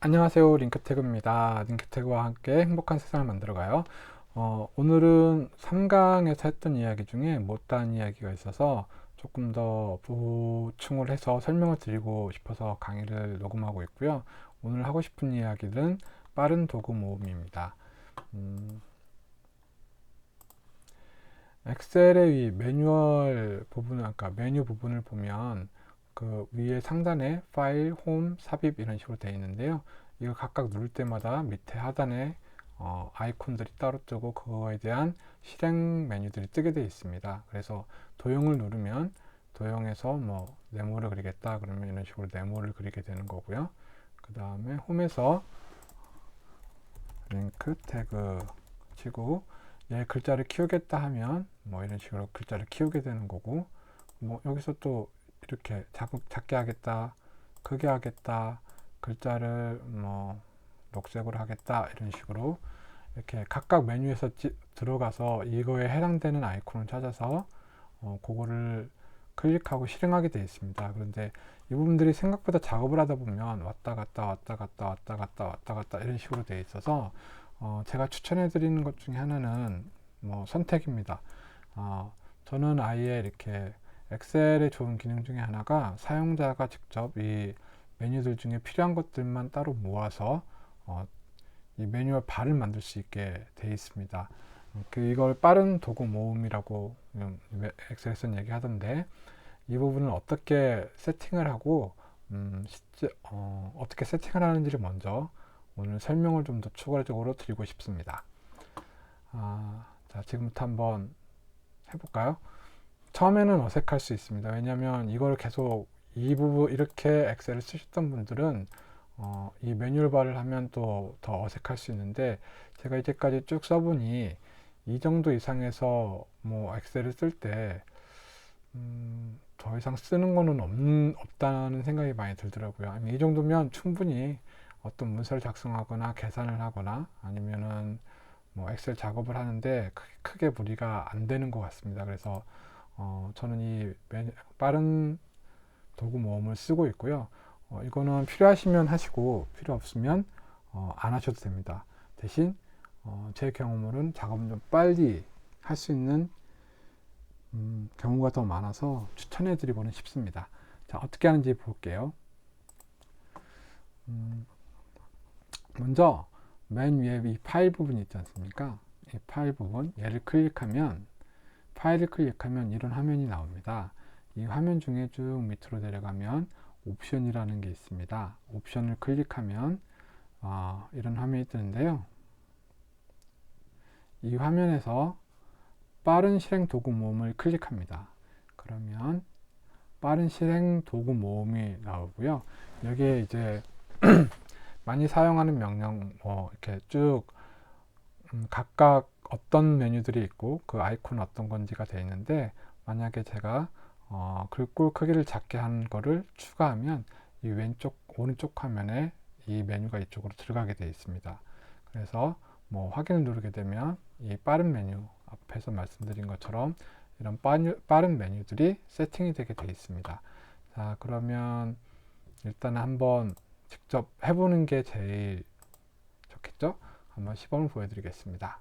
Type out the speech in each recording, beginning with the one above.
안녕하세요. 링크태그입니다. 링크태그와 함께 행복한 세상을 만들어가요. 오늘은 3강에서 했던 이야기 중에 못다한 이야기가 있어서 조금 더 보충을 해서 설명을 드리고 싶어서 강의를 녹음하고 있고요. 오늘 하고 싶은 이야기는 빠른 도구 모음입니다. 엑셀의 위 매뉴얼 부분을, 아까 메뉴 부분을 보면 그 위에 상단에 파일, 홈, 삽입 이런 식으로 되어 있는데요. 이거 각각 누를 때마다 밑에 하단에 아이콘들이 따로 뜨고 그거에 대한 실행 메뉴들이 뜨게 되어 있습니다. 그래서 도형을 누르면 도형에서 뭐 네모를 그리겠다 그러면 이런 식으로 네모를 그리게 되는 거고요. 그 다음에 홈에서 링크 태그 치고 얘 글자를 키우겠다 하면 뭐 이런 식으로 글자를 키우게 되는 거고, 뭐 여기서 또 이렇게 작게 하겠다, 크게 하겠다, 글자를 뭐 녹색으로 하겠다 이런 식으로 이렇게 각각 메뉴에서 들어가서 이거에 해당되는 아이콘을 찾아서 그거를 클릭하고 실행하게 되어 있습니다. 그런데 이 부분들이 생각보다 작업을 하다 보면 왔다 갔다 왔다 갔다 왔다 갔다 왔다 갔다 이런 식으로 되어 있어서 제가 추천해 드리는 것 중에 하나는 뭐 선택입니다. 저는 아예 이렇게 엑셀의 좋은 기능 중에 하나가 사용자가 직접 이 메뉴들 중에 필요한 것들만 따로 모아서 이 매뉴얼 발을 만들 수 있게 되어 있습니다. 이걸 빠른 도구 모음이라고 엑셀에서는 얘기하던데, 이 부분을 어떻게 세팅을 하고 어떻게 세팅을 하는지를 먼저 오늘 설명을 좀 더 추가적으로 드리고 싶습니다. 자, 지금부터 한번 해볼까요? 처음에는 어색할 수 있습니다. 왜냐하면 이걸 계속 이 부분 이렇게 엑셀을 쓰셨던 분들은 이 매뉴얼 바를 하면 또 더 어색할 수 있는데, 제가 이제까지 쭉 써보니 이 정도 이상에서 뭐 엑셀을 쓸 때 더 이상 쓰는 거는 없다는 생각이 많이 들더라고요. 아니, 이 정도면 충분히 어떤 문서를 작성하거나 계산을 하거나 아니면은 뭐 엑셀 작업을 하는데 크게 무리가 안 되는 것 같습니다. 그래서 저는 이 빠른 도구 모음을 쓰고 있고요. 이거는 필요하시면 하시고 필요 없으면 안 하셔도 됩니다. 대신 제 경험으로는 작업을 좀 빨리 할 수 있는 경우가 더 많아서 추천해 드리고는 싶습니다. 자, 어떻게 하는지 볼게요. 먼저 맨 위에 이 파일 부분이 있지 않습니까? 이 파일 부분, 얘를 클릭하면, 파일을 클릭하면 이런 화면이 나옵니다. 이 화면 중에 쭉 밑으로 내려가면 옵션이라는 게 있습니다. 옵션을 클릭하면 이런 화면이 뜨는데요. 이 화면에서 빠른 실행 도구 모음을 클릭합니다. 그러면 빠른 실행 도구 모음이 나오고요. 여기에 이제 많이 사용하는 명령 이렇게 쭉 각각 어떤 메뉴들이 있고 그 아이콘 어떤 건지가 되어 있는데, 만약에 제가 글꼴 크기를 작게 한 거를 추가하면 이 왼쪽 오른쪽 화면에 이 메뉴가 이쪽으로 들어가게 되어 있습니다. 그래서 뭐 확인을 누르게 되면 이 빠른 메뉴, 앞에서 말씀드린 것처럼 이런 빠른 메뉴들이 세팅이 되게 되어 있습니다. 자, 그러면 일단 한번 직접 해보는 게 제일 좋겠죠? 한번 시범을 보여드리겠습니다.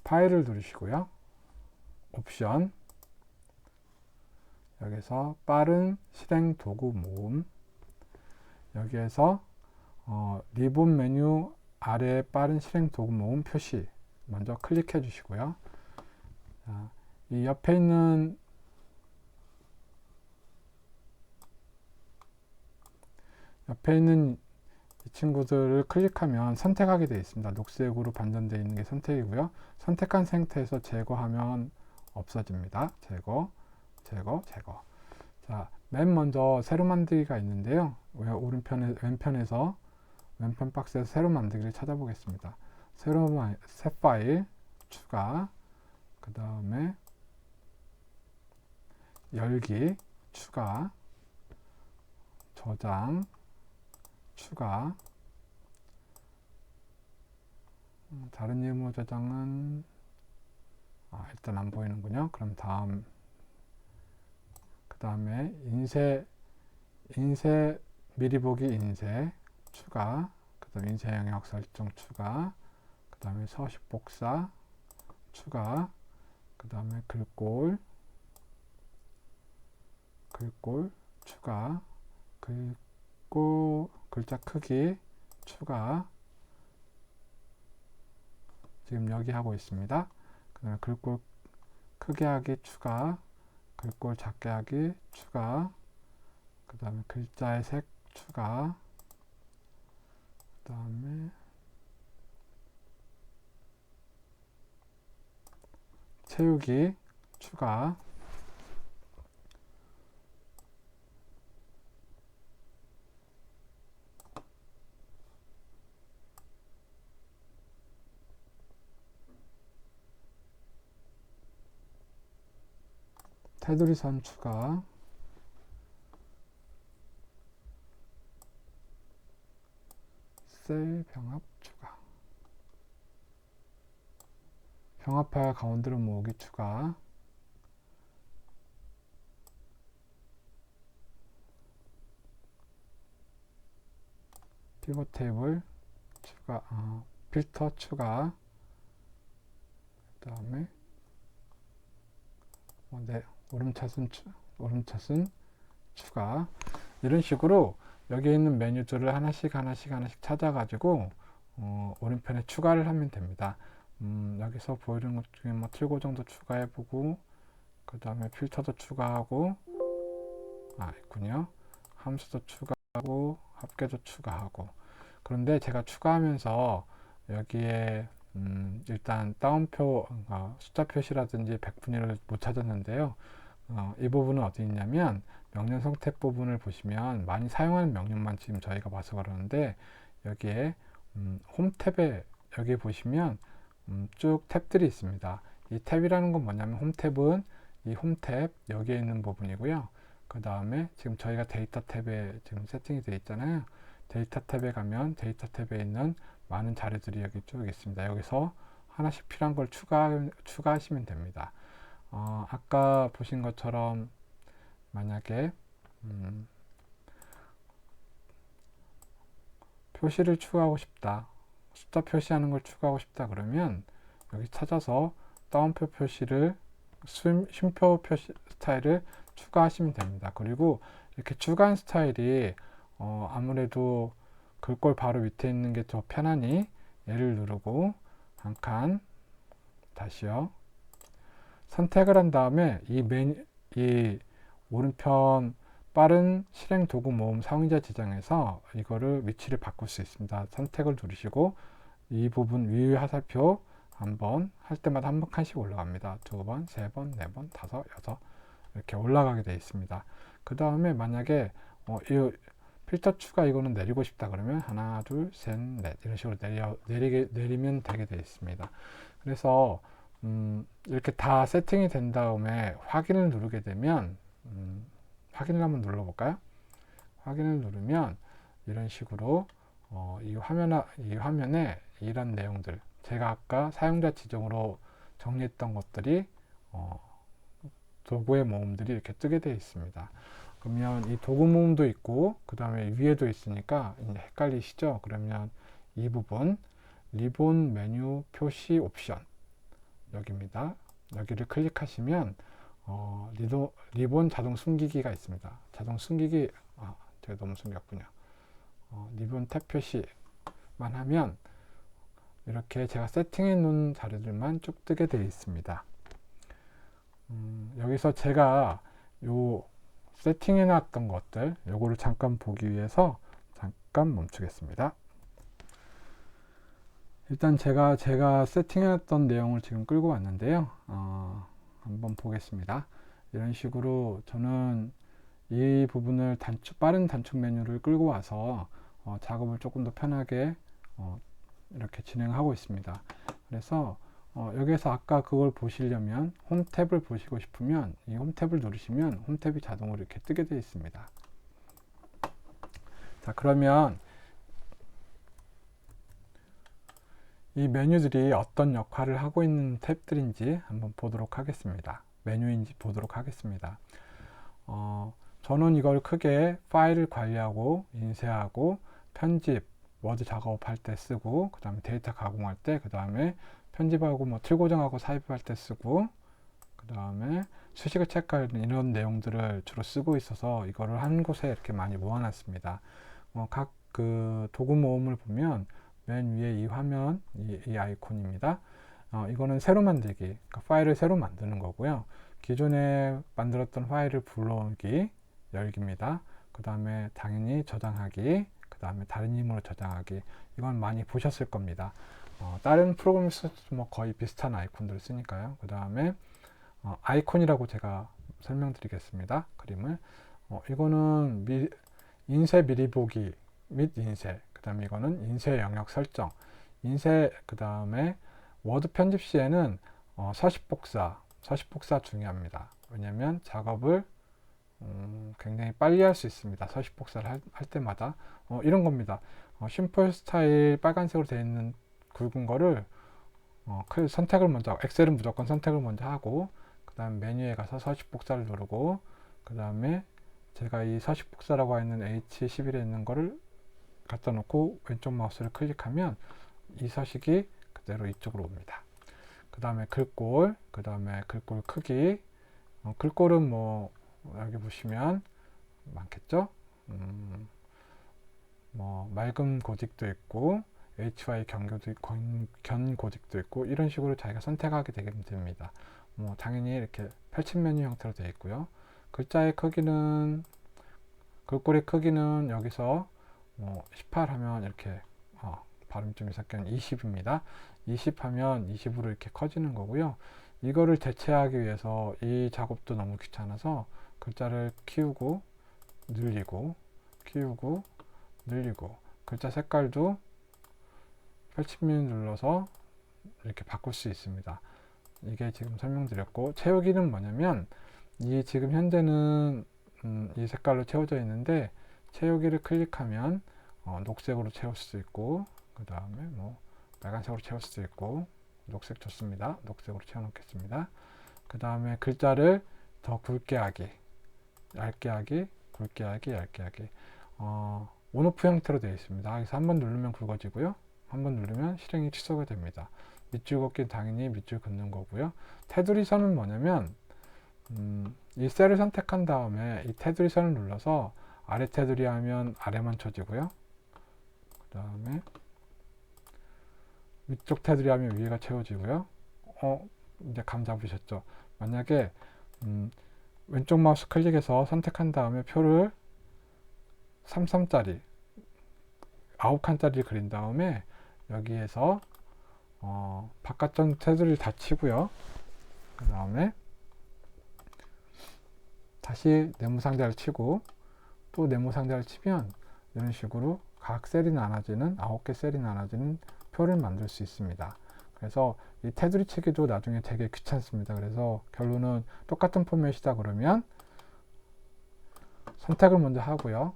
파일을 누르시고요. 옵션, 여기서 빠른 실행 도구 모음, 여기에서 리본 메뉴 아래 빠른 실행 도구 모음 표시 먼저 클릭해 주시고요. 자, 이 옆에 있는 이 친구들을 클릭하면 선택하게 되어 있습니다. 녹색으로 반전되어 있는 게 선택이고요. 선택한 상태에서 제거하면 없어집니다. 제거, 제거, 제거. 자, 맨 먼저 새로 만들기가 있는데요. 왼편에서 왼편 박스에서 새로 만들기를 찾아보겠습니다. 새 파일 추가, 그 다음에 열기 추가, 저장 추가, 다른 예무 저장은 일단 안 보이는군요. 그럼 그 다음에 인쇄 미리 보기 인쇄 추가, 그 다음에 인쇄 영역 설정 추가, 그 다음에 서식 복사 추가, 그 다음에 글꼴 추가, 글자 크기 추가, 지금 여기 하고 있습니다. 그 다음에 글꼴 크게 하기 추가, 글꼴 작게 하기 추가, 그 다음에 글자의 색 추가, 그 다음에 채우기 추가, 테두리 선 추가, 셀 병합 추가, 병합하여 가운데로 모으기 추가, 피벗 테이블 추가, 필터 추가, 그 다음에 오름차순 추가. 이런 식으로 여기 있는 메뉴들을 하나씩 찾아가지고 오른편에 추가를 하면 됩니다. 여기서 보이는 것 중에 뭐 틀고 정도 추가해보고, 그 다음에 필터도 추가하고, 있군요. 함수도 추가하고, 합계도 추가하고. 그런데 제가 추가하면서 여기에 일단 따옴표, 숫자 표시라든지 백분위를 못 찾았는데요. 이 부분은 어디 있냐면 명령 선택 부분을 보시면 많이 사용하는 명령만 지금 저희가 봐서 그러는데, 여기에 홈 탭에 여기 보시면 쭉 탭들이 있습니다. 이 탭이라는 건 뭐냐면, 홈 탭은 이 홈 탭 여기에 있는 부분이고요. 그 다음에 지금 저희가 데이터 탭에 지금 세팅이 되어 있잖아요. 데이터 탭에 가면 데이터 탭에 있는 많은 자료들이 여기 쭉 있습니다. 여기서 하나씩 필요한 걸 추가하시면 됩니다. 아까 보신 것처럼 만약에 표시를 추가하고 싶다, 숫자 표시하는 걸 추가하고 싶다 그러면 여기 찾아서 따옴표 표시를 쉼표 표시 스타일을 추가하시면 됩니다. 그리고 이렇게 추가한 스타일이 아무래도 글꼴 바로 밑에 있는 게 더 편하니 얘를 누르고 한 칸 다시요. 선택을 한 다음에 이 오른편 빠른 실행 도구 모음 사용자 지정에서 이거를 위치를 바꿀 수 있습니다. 선택을 누르시고 이 부분 위 화살표 한번 할 때마다 한 칸씩 올라갑니다. 두 번, 세 번, 네 번, 다섯, 여섯 이렇게 올라가게 되어 있습니다. 그 다음에 만약에 이 필터 추가 이거는 내리고 싶다 그러면 하나, 둘, 셋, 넷 이런 식으로 내리면 되게 되어 있습니다. 그래서 이렇게 다 세팅이 된 다음에 확인을 누르게 되면 확인을 한번 눌러볼까요? 확인을 누르면 이런 식으로 이 화면에 이런 내용들, 제가 아까 사용자 지정으로 정리했던 것들이 도구의 모음들이 이렇게 뜨게 되어 있습니다. 그러면 이 도구 모음도 있고 그 다음에 위에도 있으니까 이제 헷갈리시죠? 그러면 이 부분 리본 메뉴 표시 옵션 여기입니다. 여기를 클릭하시면 리본 자동 숨기기가 있습니다. 자동 숨기기 제가 너무 숨겼군요. 리본 탭 표시만 하면 이렇게 제가 세팅해 놓은 자료들만 쭉 뜨게 되어 있습니다. 여기서 제가 요 세팅해 놨던 것들 요거를 잠깐 보기 위해서 잠깐 멈추겠습니다. 일단 제가 세팅해 놨던 내용을 지금 끌고 왔는데요. 한번 보겠습니다. 이런 식으로 저는 이 부분을 빠른 단축 메뉴를 끌고 와서 작업을 조금 더 편하게 이렇게 진행하고 있습니다. 그래서 여기에서 아까 그걸 보시려면 홈 탭을 보시고 싶으면 이 홈 탭을 누르시면 홈 탭이 자동으로 이렇게 뜨게 되어 있습니다. 자, 그러면 이 메뉴들이 어떤 역할을 하고 있는 탭들인지 한번 보도록 하겠습니다. 메뉴인지 보도록 하겠습니다. 저는 이걸 크게 파일을 관리하고 인쇄하고 편집, 워드 작업할 때 쓰고, 그 다음에 데이터 가공할 때, 그 다음에 편집하고 뭐 틀 고정하고 삽입할 때 쓰고, 그 다음에 수식을 체크하는 이런 내용들을 주로 쓰고 있어서 이거를 한 곳에 이렇게 많이 모아놨습니다. 각 그 도구 모음을 보면 맨 위에 이 화면, 이 아이콘입니다. 이거는 새로 만들기, 그러니까 파일을 새로 만드는 거고요. 기존에 만들었던 파일을 불러오기, 열기입니다. 그 다음에 당연히 저장하기, 그 다음에 다른 이름으로 저장하기. 이건 많이 보셨을 겁니다. 다른 프로그램에서도 뭐 거의 비슷한 아이콘들을 쓰니까요. 그 다음에 아이콘이라고 제가 설명드리겠습니다. 그림을. 이거는 인쇄 미리 보기 및 인쇄. 그 다음에 이거는 인쇄 영역 설정. 인쇄, 그 다음에 워드 편집 시에는 서식 복사 중요합니다. 왜냐면 작업을 굉장히 빨리 할 수 있습니다. 서식 복사를 할 때마다. 이런 겁니다. 심플 스타일 빨간색으로 되어 있는 굵은 거를 선택을 먼저, 엑셀은 무조건 선택을 먼저 하고, 그 다음 메뉴에 가서 서식 복사를 누르고, 그 다음에 제가 이 서식 복사라고 하는 H11에 있는 거를 갖다 놓고 왼쪽 마우스를 클릭하면 이 서식이 그대로 이쪽으로 옵니다. 그 다음에 글꼴, 그 다음에 글꼴 크기. 글꼴은 뭐 여기 보시면 많겠죠. 뭐 맑은 고딕도 있고 HY 견 고딕도 있고, 이런 식으로 자기가 선택하게 되게 됩니다. 뭐 당연히 이렇게 펼친 메뉴 형태로 되어 있고요. 글자의 크기는, 글꼴의 크기는 여기서 18 하면 이렇게 발음 좀 이상하게 20입니다. 20 하면 20으로 이렇게 커지는 거고요. 이거를 대체하기 위해서 이 작업도 너무 귀찮아서 글자를 키우고 늘리고 키우고 늘리고, 글자 색깔도 펼치면 눌러서 이렇게 바꿀 수 있습니다. 이게 지금 설명드렸고, 채우기는 뭐냐면 이 지금 현재는 이 색깔로 채워져 있는데, 채우기를 클릭하면 녹색으로 채울 수 있고, 그 다음에 뭐 빨간색으로 채울 수도 있고, 녹색 좋습니다. 녹색으로 채워 놓겠습니다. 그 다음에 글자를 더 굵게 하기, 얇게 하기, 굵게 하기, 얇게 하기. 온오프 형태로 되어 있습니다. 여기서 한번 누르면 굵어지고요, 한번 누르면 실행이 취소가 됩니다. 밑줄 긋기는 당연히 밑줄 긋는 거고요. 테두리 선은 뭐냐면 이 셀을 선택한 다음에 이 테두리 선을 눌러서 아래 테두리 하면 아래만 쳐지고요. 그 다음에 위쪽 테두리 하면 위에가 채워지고요. 이제 감 잡으셨죠? 만약에 왼쪽 마우스 클릭해서 선택한 다음에 표를 33짜리 9칸짜리 그린 다음에 여기에서 바깥쪽 테두리를 다 치고요. 그 다음에 다시 네모 상자를 치고 또 네모 상자를 치면 이런 식으로 각 셀이 나눠지는 9개 셀이 나눠지는 표를 만들 수 있습니다. 그래서 이 테두리 치기도 나중에 되게 귀찮습니다. 그래서 결론은 똑같은 포맷이다 그러면 선택을 먼저 하고요.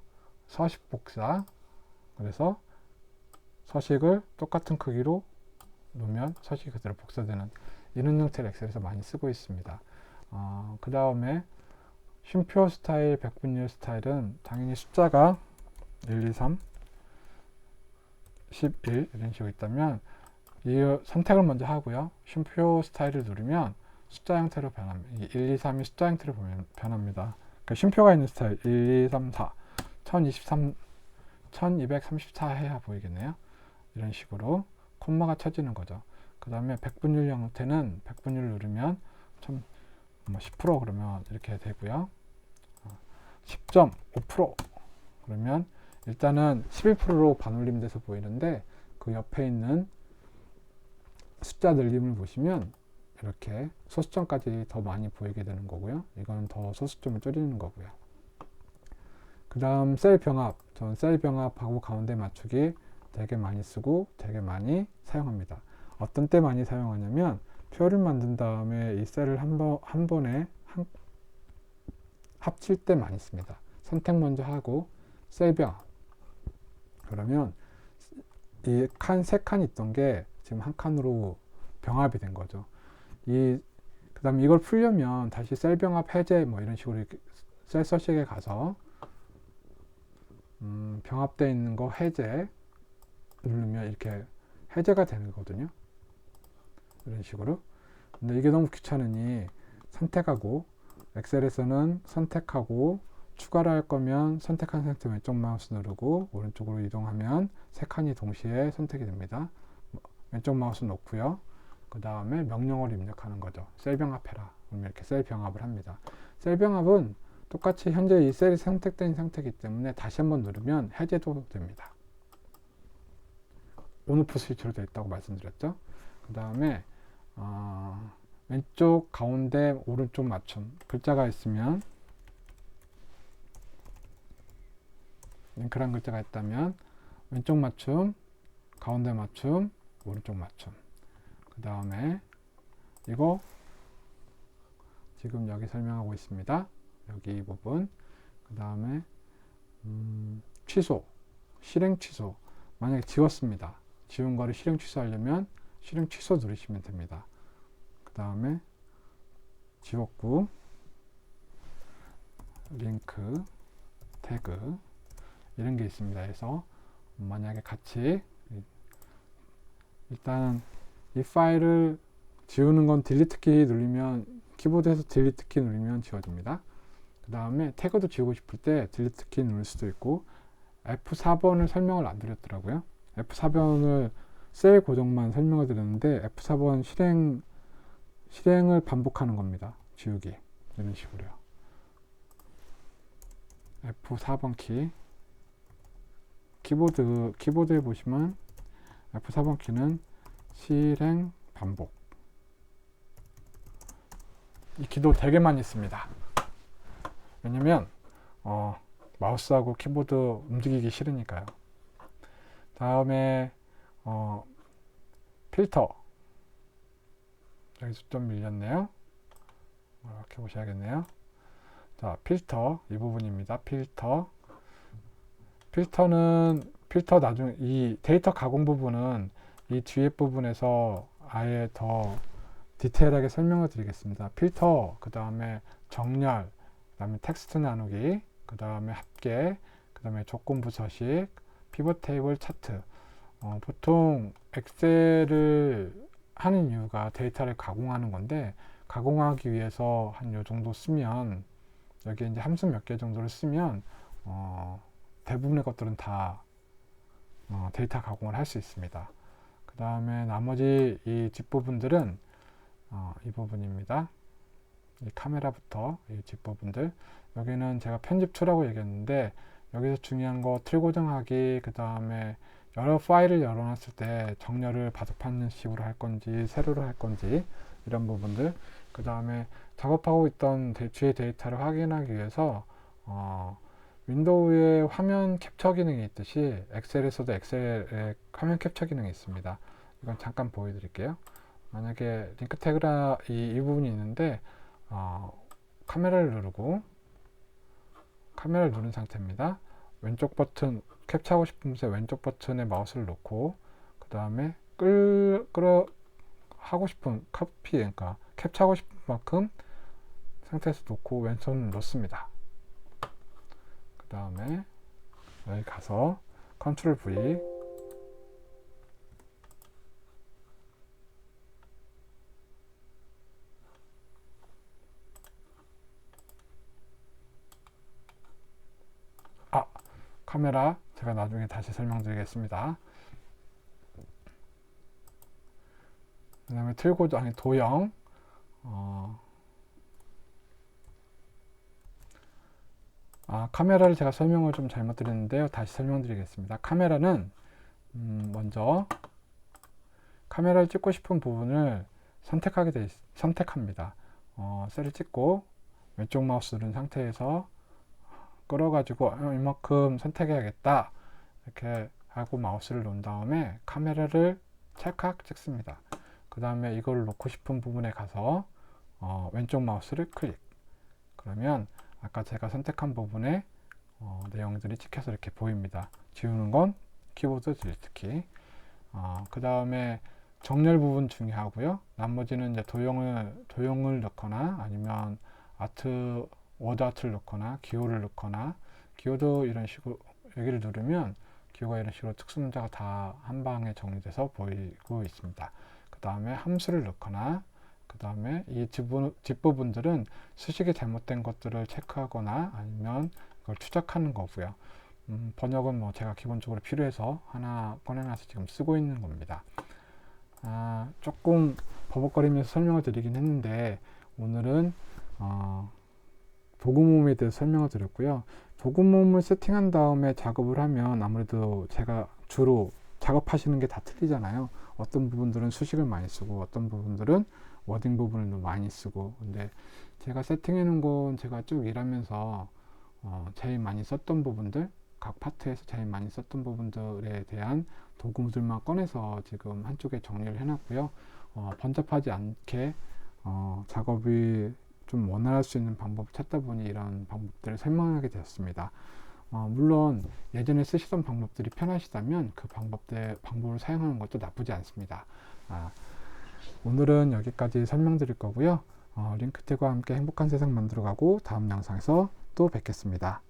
서식 복사. 그래서 서식을 똑같은 크기로 놓으면 서식이 그대로 복사되는 이런 형태를 엑셀에서 많이 쓰고 있습니다. 그 다음에 쉼표 스타일, 백분율 스타일은 당연히 숫자가 1, 2, 3, 11 이런 식으로 있다면 이 선택을 먼저 하고요. 쉼표 스타일을 누르면 숫자 형태로 변합니다. 1, 2, 3이 숫자 형태로 변합니다. 그러니까 쉼표가 있는 스타일 1, 2, 3, 4 1023, 1234 해야 보이겠네요. 이런 식으로 콤마가 쳐지는 거죠. 그 다음에 백분율 형태는 백분율 누르면 10% 그러면 이렇게 되고요. 10.5% 그러면 일단은 11%로 반올림돼서 보이는데, 그 옆에 있는 숫자 늘림을 보시면 이렇게 소수점까지 더 많이 보이게 되는 거고요. 이건 더 소수점을 줄이는 거고요. 그 다음 셀 병합. 전 셀 병합하고 가운데 맞추기 되게 많이 쓰고 되게 많이 사용합니다. 어떤 때 많이 사용하냐면 표를 만든 다음에 이 셀을 한 번에 합칠 때 많이 씁니다. 선택 먼저 하고 셀 병합. 그러면 이 세 칸 있던 게 지금 한 칸으로 병합이 된 거죠. 그 다음에 이걸 풀려면 다시 셀 병합 해제 뭐 이런 식으로 셀 서식에 가서 병합되어 있는 거 해제 누르면 이렇게 해제가 되는 거거든요. 이런 식으로. 근데 이게 너무 귀찮으니 선택하고, 엑셀에서는 선택하고, 추가를 할 거면 선택한 상태 왼쪽 마우스 누르고 오른쪽으로 이동하면 세 칸이 동시에 선택이 됩니다. 왼쪽 마우스 놓고요. 그 다음에 명령어를 입력하는 거죠. 셀 병합해라. 그러면 이렇게 셀 병합을 합니다. 셀 병합은 똑같이 현재 이 셀이 선택된 상태이기 때문에 다시 한번 누르면 해제도 됩니다. 온오프 스위치로 되어 있다고 말씀드렸죠. 그 다음에 왼쪽 가운데 오른쪽 맞춤 글자가 있으면, 링크란 글자가 있다면 왼쪽 맞춤, 가운데 맞춤, 오른쪽 맞춤. 그 다음에 이거 지금 여기 설명하고 있습니다. 여기 이 부분. 그 다음에 취소, 실행 취소. 만약에 지웠습니다. 지운 거를 실행 취소하려면 실행 취소 누르시면 됩니다. 그 다음에 지웠고, 링크, 태그 이런 게 있습니다. 그래서 만약에 같이 일단 이 파일을 지우는 건 딜리트 키 누르면, 키보드에서 딜리트 키 누르면 지워집니다. 그 다음에 태그도 지우고 싶을 때 딜리트 키 누를 수도 있고, F4번을 설명을 안 드렸더라고요. F4번을 셀 고정만 설명을 드렸는데 F4번 실행을 반복하는 겁니다. 지우기. 이런 식으로요. F4번 키. 키보드에 보시면 F4번 키는 실행 반복. 이 키도 되게 많이 씁니다. 왜냐면 마우스하고 키보드 움직이기 싫으니까요. 다음에 필터. 여기서 좀 밀렸네요. 이렇게 보셔야겠네요. 자, 필터 이 부분입니다. 필터 나중에 이 데이터 가공 부분은 이 뒤에 부분에서 아예 더 디테일하게 설명을 드리겠습니다. 필터, 그 다음에 정렬, 그 다음에 텍스트 나누기, 그 다음에 합계, 그 다음에 조건부 서식, 피벗 테이블 차트. 보통 엑셀을 하는 이유가 데이터를 가공하는 건데, 가공하기 위해서 한 요 정도 쓰면, 여기 이제 함수 몇 개 정도를 쓰면 대부분의 것들은 다 데이터 가공을 할 수 있습니다. 그 다음에 나머지 이 뒷부분들은 이 부분입니다. 이 카메라부터 이 뒷부분들, 여기는 제가 편집투라고 얘기했는데, 여기서 중요한 거 틀 고정하기, 그 다음에 여러 파일을 열어놨을 때 정렬을 바둑판식 식으로 할 건지 세로로 할 건지 이런 부분들, 그 다음에 작업하고 있던 주의 데이터를 확인하기 위해서 윈도우에 화면 캡처 기능이 있듯이 엑셀에서도 엑셀에 화면 캡처 기능이 있습니다. 이건 잠깐 보여드릴게요. 만약에 링크 태그라 이 부분이 있는데 카메라를 누른 상태입니다. 왼쪽 버튼, 캡처하고 싶으면서 왼쪽 버튼에 마우스를 놓고, 그 다음에 하고 싶은 그러니까 캡처하고 싶은 만큼 상태에서 놓고 왼손을 놓습니다. 그 다음에 여기 가서 컨트롤 V, 카메라 제가 나중에 다시 설명드리겠습니다. 그 다음에 도형, 카메라를 제가 설명을 좀 잘못 드렸는데요. 다시 설명드리겠습니다. 카메라는 먼저 카메라를 찍고 싶은 부분을 선택합니다. 셀을 찍고 왼쪽 마우스 누른 상태에서 끌어가지고 이만큼 선택해야겠다 이렇게 하고 마우스를 놓은 다음에 카메라를 찰칵 찍습니다. 그 다음에 이걸 놓고 싶은 부분에 가서 왼쪽 마우스를 클릭. 그러면 아까 제가 선택한 부분에 내용들이 찍혀서 이렇게 보입니다. 지우는 건 키보드 딜리트 키. 그 다음에 정렬 부분 중요하고요. 나머지는 이제 도형을 넣거나 아니면 워드 아트를 넣거나 기호를 넣거나, 기호도 이런 식으로 여기를 누르면 기호가 이런 식으로 특수 문자가 다 한 방에 정리돼서 보이고 있습니다. 그 다음에 함수를 넣거나, 그 다음에 이 뒷부분들은 수식이 잘못된 것들을 체크하거나 아니면 그걸 추적하는 거고요. 번역은 뭐 제가 기본적으로 필요해서 하나 꺼내놔서 지금 쓰고 있는 겁니다. 조금 버벅거리면서 설명을 드리긴 했는데, 오늘은 도구 모음에 대해서 설명을 드렸고요. 도구 모음을 세팅한 다음에 작업을 하면 아무래도 제가 주로 작업하시는 게 다 틀리잖아요. 어떤 부분들은 수식을 많이 쓰고 어떤 부분들은 워딩 부분을 많이 쓰고. 근데 제가 세팅해 놓은 건 제가 쭉 일하면서 제일 많이 썼던 부분들, 각 파트에서 제일 많이 썼던 부분들에 대한 도구들만 꺼내서 지금 한쪽에 정리를 해놨고요. 번잡하지 않게 작업이 좀 원활할 수 있는 방법을 찾다 보니 이런 방법들을 설명하게 되었습니다. 물론 예전에 쓰시던 방법들이 편하시다면 그 방법을 사용하는 것도 나쁘지 않습니다. 오늘은 여기까지 설명드릴 거고요. 링크택과 함께 행복한 세상 만들어가고 다음 영상에서 또 뵙겠습니다.